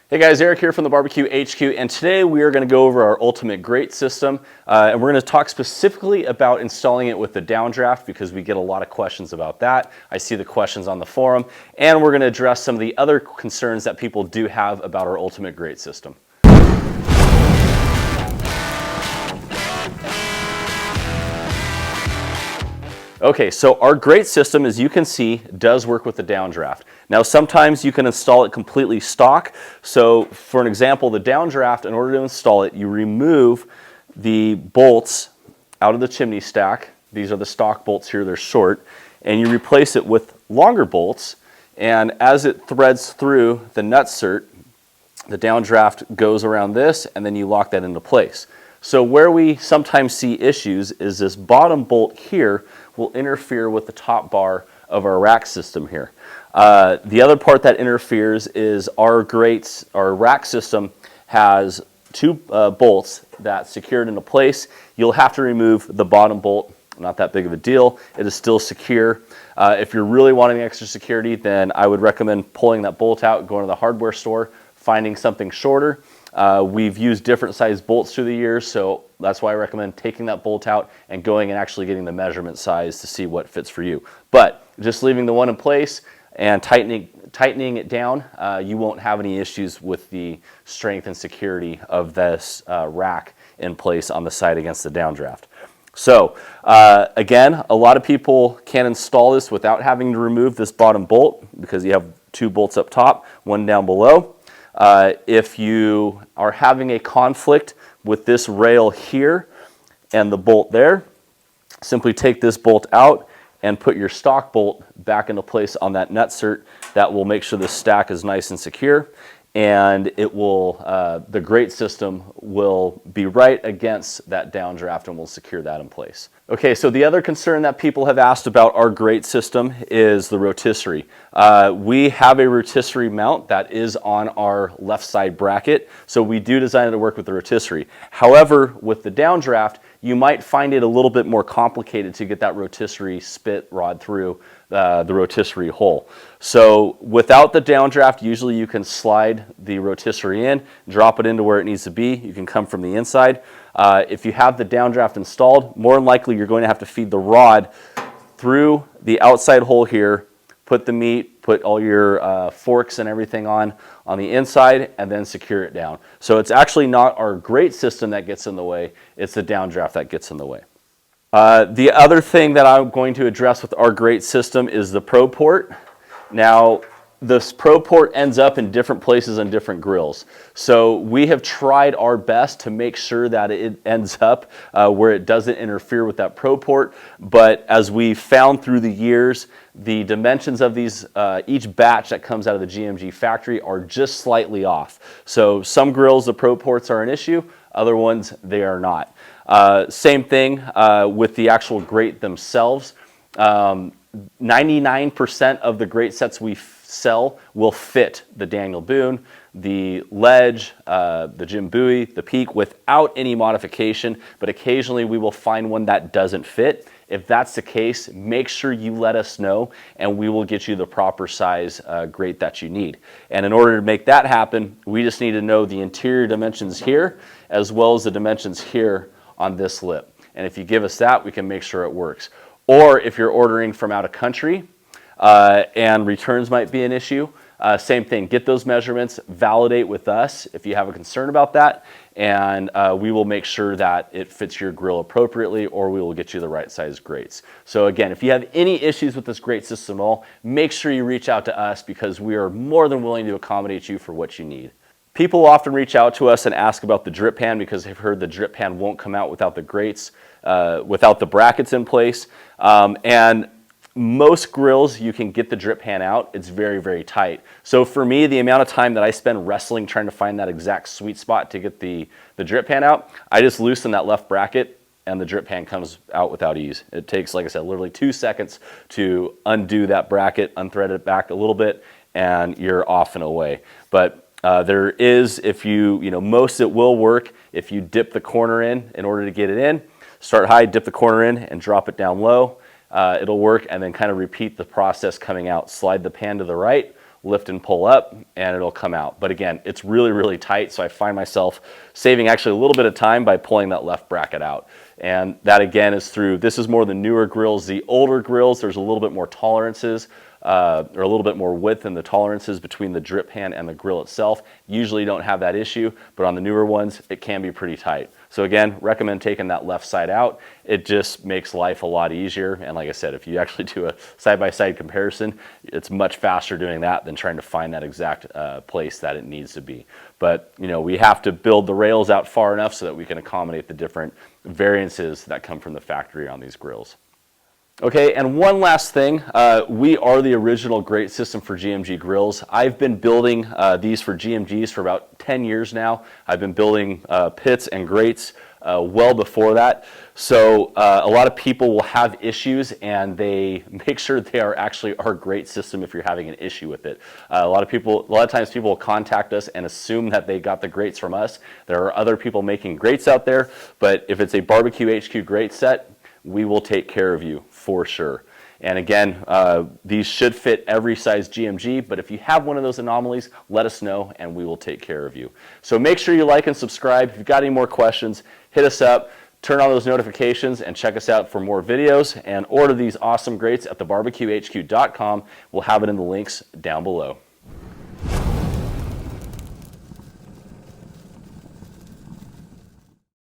Hey guys, Eric here from the Barbecue HQ, and today we are going to go over our Ultimate Grate system, and we're going to talk specifically about installing it with the downdraft because we get a lot of questions about that. I see the questions on the forum, and we're going to address some of the other concerns that people do have about our Ultimate Grate system. Okay, so our grate system, as you can see, does work with the downdraft. Now, sometimes you can install it completely stock. So for an example, the downdraft, in order to install it, you remove the bolts out of the chimney stack. These are the stock bolts here, they're short, and you replace it with longer bolts. And as it threads through the nutsert, the downdraft goes around this, and then you lock that into place. So where we sometimes see issues is this bottom bolt here will interfere with the top bar of our rack system here. The other part that interferes is our rack system has two bolts that secured into place. You'll have to remove the bottom bolt, not that big of a deal. It is still secure. If you're really wanting extra security, then I would recommend pulling that bolt out, going to the hardware store, finding something shorter. We've used different size bolts through the years, so that's why I recommend taking that bolt out and going and actually getting the measurement size to see what fits for you. But just leaving the one in place and tightening it down, you won't have any issues with the strength and security of this rack in place on the side against the downdraft. So again, a lot of people can install this without having to remove this bottom bolt because you have two bolts up top, one down below. If you are having a conflict with this rail here and the bolt there, simply take this bolt out and put your stock bolt back into place on that nutsert. That will make sure the stack is nice and secure, and it will, the grate system will be right against that downdraft and will secure that in place. Okay, so the other concern that people have asked about our grate system is the rotisserie. We have a rotisserie mount that is on our left side bracket, so we do design it to work with the rotisserie. However, with the downdraft, you might find it a little bit more complicated to get that rotisserie spit rod through the rotisserie hole. So without the downdraft, usually you can slide the rotisserie in, drop it into where it needs to be. You can come from the inside. If you have the downdraft installed, more than likely you're going to have to feed the rod through the outside hole here, put the meat, put all your forks and everything on the inside, and then secure it down. So it's actually not our grate system that gets in the way, it's the downdraft that gets in the way. The other thing that I'm going to address with our grate system is the Pro Port. Now, this Pro Port ends up in different places on different grills. So we have tried our best to make sure that it ends up where it doesn't interfere with that Pro Port. But as we found through the years, the dimensions of these, each batch that comes out of the GMG factory are just slightly off. So some grills, the Pro Ports are an issue. Other ones, they are not. Same thing with the actual grate themselves. 99% of the grate sets we sell will fit the Daniel Boone, the Ledge, the Jim Bowie, the Peak without any modification, but occasionally we will find one that doesn't fit. If that's the case, make sure you let us know and we will get you the proper size grate that you need. And in order to make that happen, we just need to know the interior dimensions here as well as the dimensions here on this lip. And if you give us that, we can make sure it works. Or if you're ordering from out of country and returns might be an issue, same thing, get those measurements, validate with us if you have a concern about that, and we will make sure that it fits your grill appropriately, or we will get you the right size grates. So again, if you have any issues with this grate system at all, make sure you reach out to us because we are more than willing to accommodate you for what you need. People often reach out to us and ask about the drip pan because they've heard the drip pan won't come out without the grates, without the brackets in place. And most grills, you can get the drip pan out. It's very, very tight. So for me, the amount of time that I spend wrestling trying to find that exact sweet spot to get the drip pan out, I just loosen that left bracket and the drip pan comes out without ease. It takes, like I said, literally 2 seconds to undo that bracket, unthread it back a little bit, and you're off and away. But there is, if most it will work if you dip the corner in order to get it in. Start high, dip the corner in, and drop it down low. It'll work, and then kind of repeat the process coming out. Slide the pan to the right, lift and pull up, and it'll come out. But again, it's really, really tight, so I find myself saving actually a little bit of time by pulling that left bracket out. And that again is through, this is more the newer grills. The older grills, there's a little bit more tolerances, or a little bit more width in the tolerances between the drip pan and the grill itself. Usually don't have that issue, but on the newer ones, it can be pretty tight. So again, recommend taking that left side out. It just makes life a lot easier. And like I said, if you actually do a side-by-side comparison, it's much faster doing that than trying to find that exact place that it needs to be. But you know, we have to build the rails out far enough so that we can accommodate the different variances that come from the factory on these grills. Okay, and one last thing, we are the original Great System for GMG grills. I've been building these for GMGs for about 10 years now. I've been building pits and grates well before that. So a lot of people will have issues and they make sure they are actually our Great System if you're having an issue with it. A lot of times people will contact us and assume that they got the grates from us. There are other people making grates out there, but if it's a Barbecue HQ grate set, we will take care of you for sure. And again, these should fit every size GMG, but if you have one of those anomalies, let us know and we will take care of you. So make sure you like and subscribe. If you've got any more questions, hit us up, turn on those notifications, and check us out for more videos, and order these awesome grates at thebarbecuehq.com. We'll have it in the links down below.